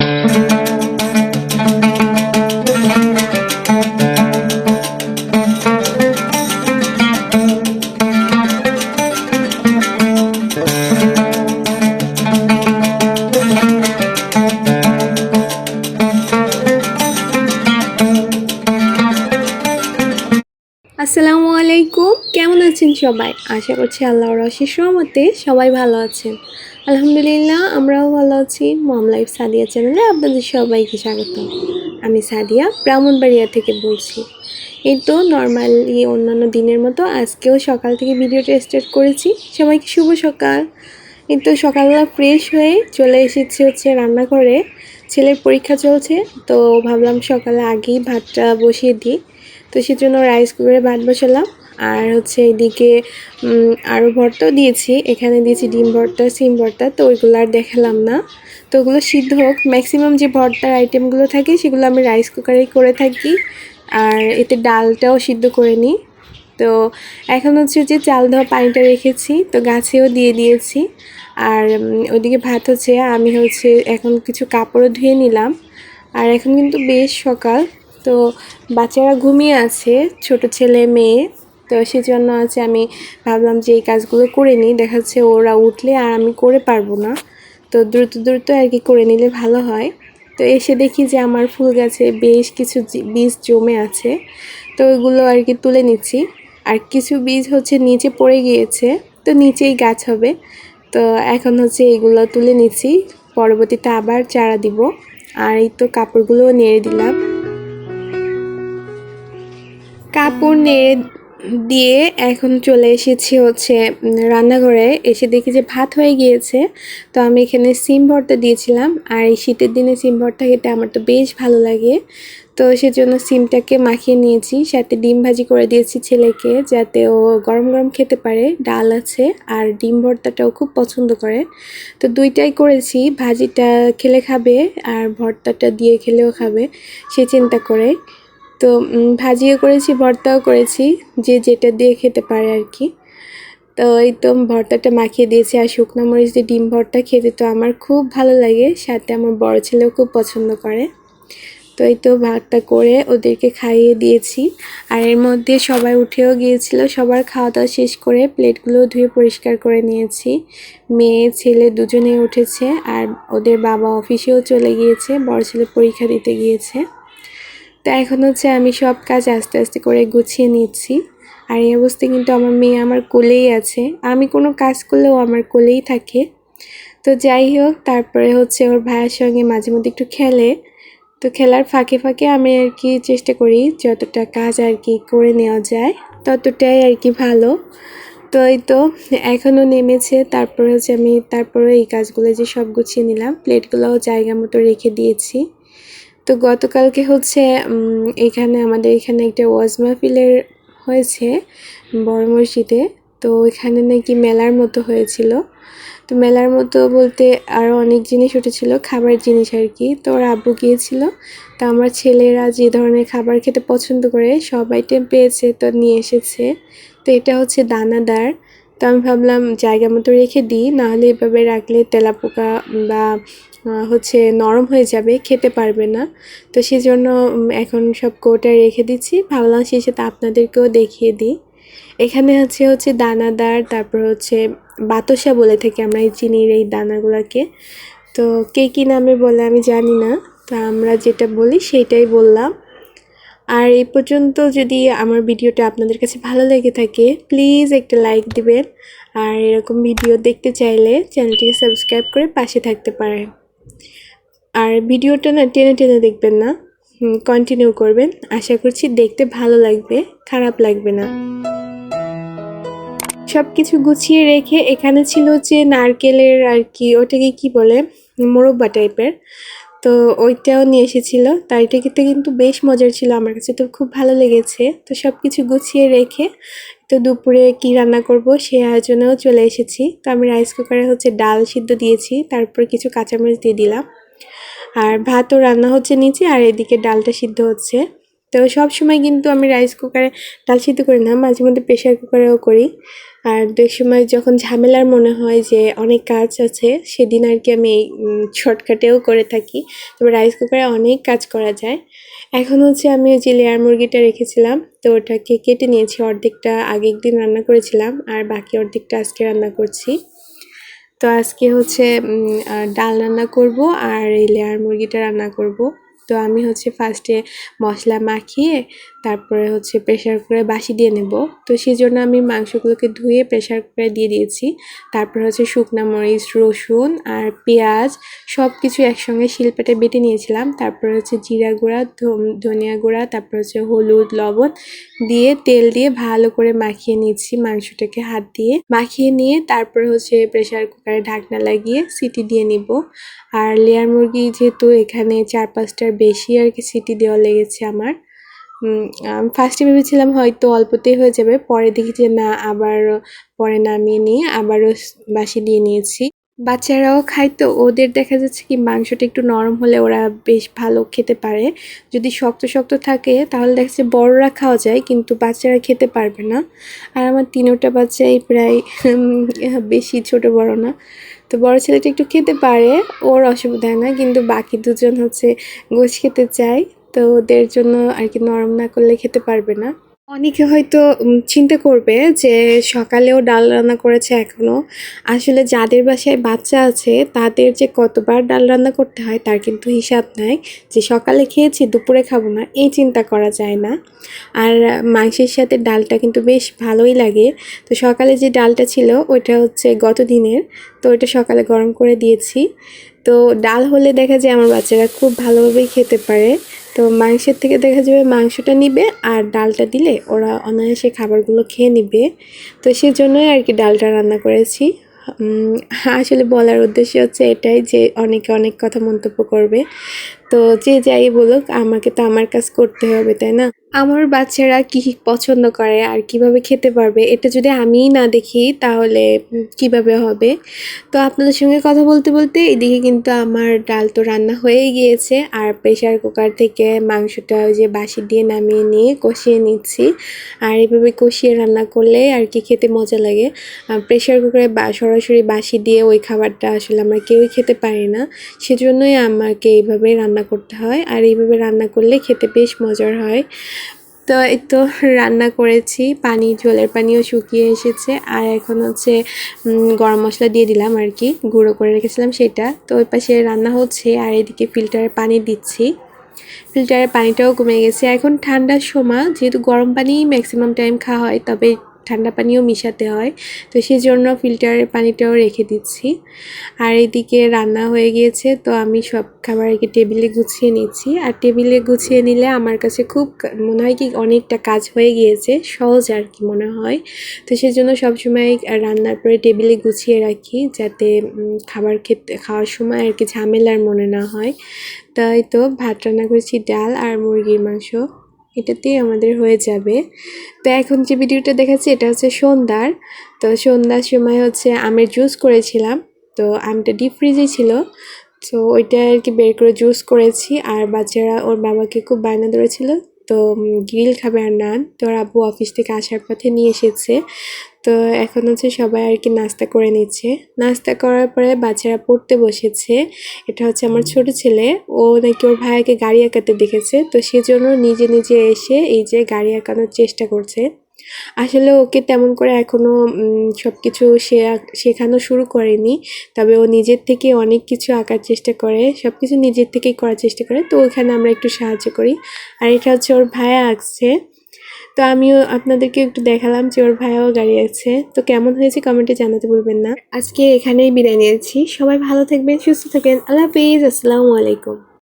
আসসালামু আলাইকুম, কেমন আছেন সবাই? আশা করছি আল্লাহর অশেষ রহমতে সবাই ভালো আছেন। আলহামদুলিল্লাহ, আমরাও ভালো আছি। মম লাইফ সাদিয়া চ্যানেলে আপনাদের সবাইকে স্বাগত। আমি সাদিয়া ব্রাহ্মণবাড়িয়া থেকে বলছি। এই তো নর্মালি অন্যান্য দিনের মতো আজকেও সকাল থেকে ভিডিওটা স্টার্ট করেছি। সবাইকে শুভ সকাল। এই তো সকালবেলা ফ্রেশ হয়ে চলে এসেছি হচ্ছে রান্নাঘরে। ছেলের পরীক্ষা চলছে, তো ভাবলাম সকালে আগেই ভাতটা বসিয়ে দিই। তো সেজন্য রাইস কুকারে ভাত বসালাম। আর হচ্ছে এদিকে আরও ভর্তাও দিয়েছি। এখানে দিয়েছি ডিম ভর্তা, সিম ভর্তা, তো ওইগুলো আর দেখালাম না। তো ওগুলো সিদ্ধ হোক। ম্যাক্সিমাম যে ভর্তার আইটেমগুলো থাকে সেগুলো আমি রাইস কুকারেই করে থাকি। আর এতে ডালটাও সিদ্ধ করে নিই। তো এখন হচ্ছে যে চাল ধোয়া পানিটা রেখেছি, তো গাছেও দিয়ে দিয়েছি। আর ওইদিকে ভাত হচ্ছে, আমি হচ্ছে এখন কিছু কাপড়ও ধুয়ে নিলাম। আর এখন কিন্তু বেশ সকাল, তো বাচ্চারা ঘুমিয়ে আছে, ছোট ছেলে মেয়ে। তো সেজন্য আছে আমি ভাবলাম যে এই কাজগুলো করে নিই, দেখা যাচ্ছে ওরা উঠলে আর আমি করে পারবো না। তো দ্রুত দ্রুত আর কি করে নিলে ভালো হয়। তো এসে দেখি যে আমার ফুল গাছে বেশ কিছু বীজ জমে আছে, তো ওইগুলো আর কি তুলে নিচ্ছি। আর কিছু বীজ হচ্ছে নিচে পড়ে গিয়েছে, তো নিচেই গাছ হবে। তো এখন হচ্ছে এগুলো তুলে নিচ্ছি, পরবর্তীতে আবার চারা দিব। আর এই তো কাপড়গুলোও নেড়ে দিলাম। কাপড় নেড়ে দিয়ে এখন চলে এসেছি হচ্ছে রান্নাঘরে। এসে দেখি যে ভাত হয়ে গিয়েছে। তো আমি এখানে সিম ভর্তা দিয়েছিলাম, আর এই শীতের দিনে সিম ভর্তা খেতে আমার তো বেশ ভালো লাগে। তো সেজন্য সিমটাকে মাখিয়ে নিয়েছি, সাথে ডিম ভাজি করে দিয়েছি ছেলেকে, যাতে ও গরম গরম খেতে পারে। ডাল আছে, আর ডিম ভর্তাটাও খুব পছন্দ করে। তো দুইটাই করেছি, ভাজিটা খেলে খাবে আর ভর্তাটা দিয়ে খেলেও খাবে, সে চিন্তা করে। তো ভাজিও করেছি, ভর্তাও করেছি, যে যেটা দিয়ে খেতে পারে আর কি। তো এই তো ভর্তাটা মাখিয়ে দিয়েছি। আর শুকনো মরিচ দিয়ে ডিম ভর্তা খেতে তো আমার খুব ভালো লাগে, সাথে আমার বড় ছেলেও খুব পছন্দ করে। তো এই তো ভাতটা করে ওদেরকে খাইয়ে দিয়েছি। আর এর মধ্যে সবাই উঠেও গিয়েছিল, সবার খাওয়া দাওয়া শেষ করে প্লেটগুলো ধুয়ে পরিষ্কার করে নিয়েছি। মেয়ে ছেলে দুজনেই উঠেছে, আর ওদের বাবা অফিসেও চলে গিয়েছে, বড় ছেলে পরীক্ষা দিতে গিয়েছে। তো এখন হচ্ছে আমি সব কাজ আস্তে আস্তে করে গুছিয়ে নিচ্ছি। আর এই অবস্থায় কিন্তু আমার মেয়ে আমার কোলেই আছে, আমি কোনো কাজ করলেও আমার কোলেই থাকে। তো যাই হোক, তারপরে হচ্ছে ওর ভাইয়ের সঙ্গে মাঝে মধ্যে একটু খেলে। তো খেলার ফাঁকে ফাঁকে আমি আর কি চেষ্টা করি যতটা কাজ আর কি করে নেওয়া যায় ততটাই আর কি ভালো। তো এই তো এখনও নেমেছে, তারপরে হচ্ছে আমি তারপরে এই কাজগুলো যে সব গুছিয়ে নিলাম, প্লেটগুলোও জায়গা মতো রেখে দিয়েছি। তো গতকালকে হচ্ছে এখানে আমাদের এখানে একটা ওয়াজ মাহফিলের হয়েছে বড় মসজিদে। তো এখানে নাকি মেলার মতো হয়েছিল। তো মেলার মতো বলতে আরও অনেক জিনিস উঠেছিল, খাবার জিনিস আর কি। তো ওর আব্বু গিয়েছিল, তো আমার ছেলেরা যে ধরনের খাবার খেতে পছন্দ করে সব আইটেম পেয়েছে, তো নিয়ে এসেছে। তো এটা হচ্ছে দানাদার। তো আমি ভাবলাম জায়গা মতো রেখে দিই, নাহলে এভাবে রাখলে তেলাপোকা বা হচ্ছে নরম হয়ে যাবে, খেতে পারবে না। তো সেজন্য এখন সব কৌটায় রেখে দিচ্ছি, ভাবলাম সেই সাথে আপনাদেরকেও দেখিয়ে দিই। এখানে হচ্ছে দানাদার, তারপর হচ্ছে বাতাসা বলে থাকি আমরা এই চিনির এই দানাগুলোকে। তো কে কী নামে বলে আমি জানি না, তো আমরা যেটা বলি সেইটাই বললাম। আর এই পর্যন্ত যদি আমার ভিডিওটা আপনাদের কাছে ভালো লেগে থাকে, প্লিজ একটা লাইক দিবেন। আর এরকম ভিডিও দেখতে চাইলে চ্যানেলটিকে সাবস্ক্রাইব করে পাশে থাকতে পারেন। আর ভিডিওটা না টেনে টেনে দেখবেন না, কন্টিনিউ করবেন। আশা করছি দেখতে ভালো লাগবে, খারাপ লাগবে না। সব কিছু গুছিয়ে রেখে এখানে ছিল হচ্ছে নারকেলের আর কি, ওটাকে কি বলে, মোরব্বা টাইপের। তো ওইটাও নিয়ে এসেছিলো, তাই এটা খেতে কিন্তু বেশ মজার ছিল, আমার কাছে তো খুব ভালো লেগেছে। তো সব কিছু গুছিয়ে রেখে তো দুপুরে কি রান্না করব সেই আয়োজনেও চলে এসেছি। তো আমি রাইস কুকারে হচ্ছে ডাল সিদ্ধ দিয়েছি, তারপর কিছু কাঁচামরিচ দিয়ে দিলাম। আর ভাতও রান্না হচ্ছে নিচে, আর এদিকে ডালটা সিদ্ধ হচ্ছে। তো তো সব সময় কিন্তু আমি রাইস কুকারে ডাল সিদ্ধ করি না, মাঝে মধ্যে প্রেশার কুকারেও করি। আর দুই সময় যখন ঝামেলার মনে হয় যে অনেক কাজ আছে, সেদিন আর কি আমি শর্টকাটেও করে থাকি। তবে রাইস কুকারে অনেক কাজ করা যায়। এখন হচ্ছে আমি ওই যে লেয়ার মুরগিটা রেখেছিলাম, তো ওটাকে কেটে নিয়েছি। অর্ধেকটা আগের দিন রান্না করেছিলাম আর বাকি অর্ধেকটা আজকে রান্না করছি। তো আজকে হচ্ছে ডাল রান্না করব আর এই লেয়ার মুরগিটা রান্না করব। তো আমি হচ্ছে ফার্স্টে মশলা মাখিয়ে তারপরে হচ্ছে প্রেশার কুকারে বাসি দিয়ে নেব। তো সেজন্য আমি মাংসগুলোকে ধুয়ে প্রেশার কুকারে দিয়ে দিয়েছি। তারপর হচ্ছে শুকনা মরিচ, রসুন আর পেঁয়াজ সব কিছু একসঙ্গে শিলপাটে বেটে নিয়েছিলাম। তারপর হচ্ছে জিরা গুঁড়া, ধনিয়া গুঁড়া, তারপর হচ্ছে হলুদ, লবণ দিয়ে তেল দিয়ে ভালো করে মাখিয়ে নিচ্ছি মাংসটাকে হাত দিয়ে। মাখিয়ে নিয়ে তারপর হচ্ছে প্রেশার কুকারে ঢাকনা লাগিয়ে সিটি দিয়ে নিব। আর লেয়ার মুরগি যেহেতু এখানে 4-5টার বেশি আর কি সিটি দেওয়া লেগেছে আমার। আমি ফার্স্টে ভেবেছিলাম হয়তো অল্পতেই হয়ে যাবে, পরে দেখি যে না, আবার পরে নামিয়ে নিয়ে আবারও বাসি দিয়ে নিয়েছি। বাচ্চারাও খায়, তো ওদের দেখা যাচ্ছে কি মাংসটা একটু নরম হলে ওরা বেশ ভালো খেতে পারে। যদি শক্ত শক্ত থাকে তাহলে দেখা যাচ্ছে বড়রা খাওয়া যায়, কিন্তু বাচ্চারা খেতে পারবে না। আর আমার তিনোটা বাচ্চাই প্রায় বেশি ছোট বড় না। তো বড় ছেলেটা একটু খেতে পারে, ওর অসুবিধা হয় না, কিন্তু বাকি দুজন হচ্ছে গোশ খেতে চায়। তো ওদের জন্য আর কি নরম না করলে খেতে পারবে না। অনেকে হয়তো চিন্তা করবে যে সকালেও ডাল রান্না করেছে এখনো। আসলে যাদের বাসায় বাচ্চা আছে তাদের যে কতবার ডাল রান্না করতে হয় তার কিন্তু হিসাব নাই। যে সকালে খেয়েছি দুপুরে খাবো না, এই চিন্তা করা যায় না। আর মাংসের সাথে ডালটা কিন্তু বেশ ভালোই লাগে। তো সকালে যে ডালটা ছিল ওইটা হচ্ছে গত দিনের, তো ওইটা সকালে গরম করে দিয়েছি। তো ডাল হলে দেখা যায় আমার বাচ্চারা খুব ভালোভাবেই খেতে পারে। তো মাংসের থেকে দেখা যাবে মাংসটা নিবে আর ডালটা দিলে ওরা অনায়াসে খাবারগুলো খেয়ে নিবে। তো সেজন্যই আর কি ডালটা রান্না করেছি। আসলে বলার উদ্দেশ্য হচ্ছে এটাই যে অনেকে অনেক কথা মন্তব্য করবে। তো যে যাই বলুক, আমাকে তো আমার কাজ করতে হবে, তাই না? আমার বাচ্চারা কি পছন্দ করে আর কিভাবে খেতে পারবে এটা যদি আমিই না দেখি তাহলে কিভাবে হবে? তো আপনাদের সঙ্গে কথা বলতে বলতে এদিকে কিন্তু আমার ডাল তো রান্না হয়েই গিয়েছে, আর প্রেশার কুকার থেকে মাংসটা ওই যে বাসি দিয়ে নামিয়ে নিয়ে কষিয়ে নিচ্ছি। আর এইভাবে কষিয়ে রান্না করলে আর কি খেতে মজা লাগে। প্রেশার কুকারে সরাসরি বাসি দিয়ে ওই খাবারটা আসলে আমরা কেউই খেতে পারি না, সেজন্যই আমাকে এইভাবে রান্না করতে হয়। আর এইভাবে রান্না করলে খেতে বেশ মজার হয়। তো এই তো রান্না করেছি, ঝোলের পানিও শুকিয়ে এসেছে। আর এখন হচ্ছে গরম মশলা দিয়ে দিলাম আর কি, গুঁড়ো করে রেখেছিলাম সেটা। তো ওই পাশে রান্না হচ্ছে আর এদিকে ফিল্টারে পানি দিচ্ছি। ফিল্টারের পানিটাও কমে গেছে। এখন ঠান্ডার সময় যেহেতু গরম পানি ম্যাক্সিমাম টাইম খাওয়া হয়, তবে ঠান্ডা পানিও মিশাতে হয়, তো সেজন্য ফিল্টারের পানিটাও রেখে দিচ্ছি। আর এদিকে রান্না হয়ে গিয়েছে, তো আমি সব খাবার আর কি টেবিলে গুছিয়ে নিচ্ছি। আর টেবিলে গুছিয়ে নিলে আমার কাছে খুব মনে হয় কি অনেকটা কাজ হয়ে গিয়েছে, সহজ আর কি মনে হয়। তো সেজন্য সবসময় রান্নার পরে টেবিলে গুছিয়ে রাখি, যাতে খাওয়ার সময় আর কি ঝামেলার মনে না হয়। তাই তো ভাত রান্না করেছি, ডাল আর মুরগির মাংস, এটাতেই আমাদের হয়ে যাবে। তো এখন যে ভিডিওটা দেখাচ্ছি এটা হচ্ছে সন্ধ্যার। তো সন্ধ্যার সময় হচ্ছে আমের জুস করেছিলাম। তো আমটা ডিপ ফ্রিজে ছিল, তো ওইটা আর কি বের করে জুস করেছি। আর বাচ্চারা ওর বাবাকে খুব বায়না ধরেছিল, তো গ্রিল খাবে আর নান, তো ওর আব্বু অফিস থেকে আসার পথে নিয়ে এসেছে। তো এখন হচ্ছে সবাই আর কি নাস্তা করে নিচ্ছে। নাস্তা করার পরে বাচ্চারা পড়তে বসেছে। এটা হচ্ছে আমার ছোট ছেলে, ও নাকি ওর ভাইয়াকে গাড়ি আঁকাতে দেখেছে, তো সেজন্য নিজে নিজে এসে এই যে গাড়ি আঁকানোর চেষ্টা করছে। আসলে ওকে তেমন করে এখনো সব কিছু শেখানো শুরু করেনি, তবে ও নিজের থেকে অনেক কিছু আঁকার চেষ্টা করে, সব কিছু নিজের থেকেই করার চেষ্টা করে। তো ওখানে আমরা একটু সাহায্য করি। আর এটা হচ্ছে ওর ভাইয়া আঁকছে, তো আমিও আপনাদেরকে একটু দেখালাম যে ওর ভাইয়াও গাড়ি আছে। তো কেমন হয়েছে কমেন্টে জানাতে ভুলবেন না। আজকে এখানেই বিদায় নিয়েছি, সবাই ভালো থাকবেন, সুস্থ থাকবেন, আল্লাহ হাফিজ, আসসালামু আলাইকুম।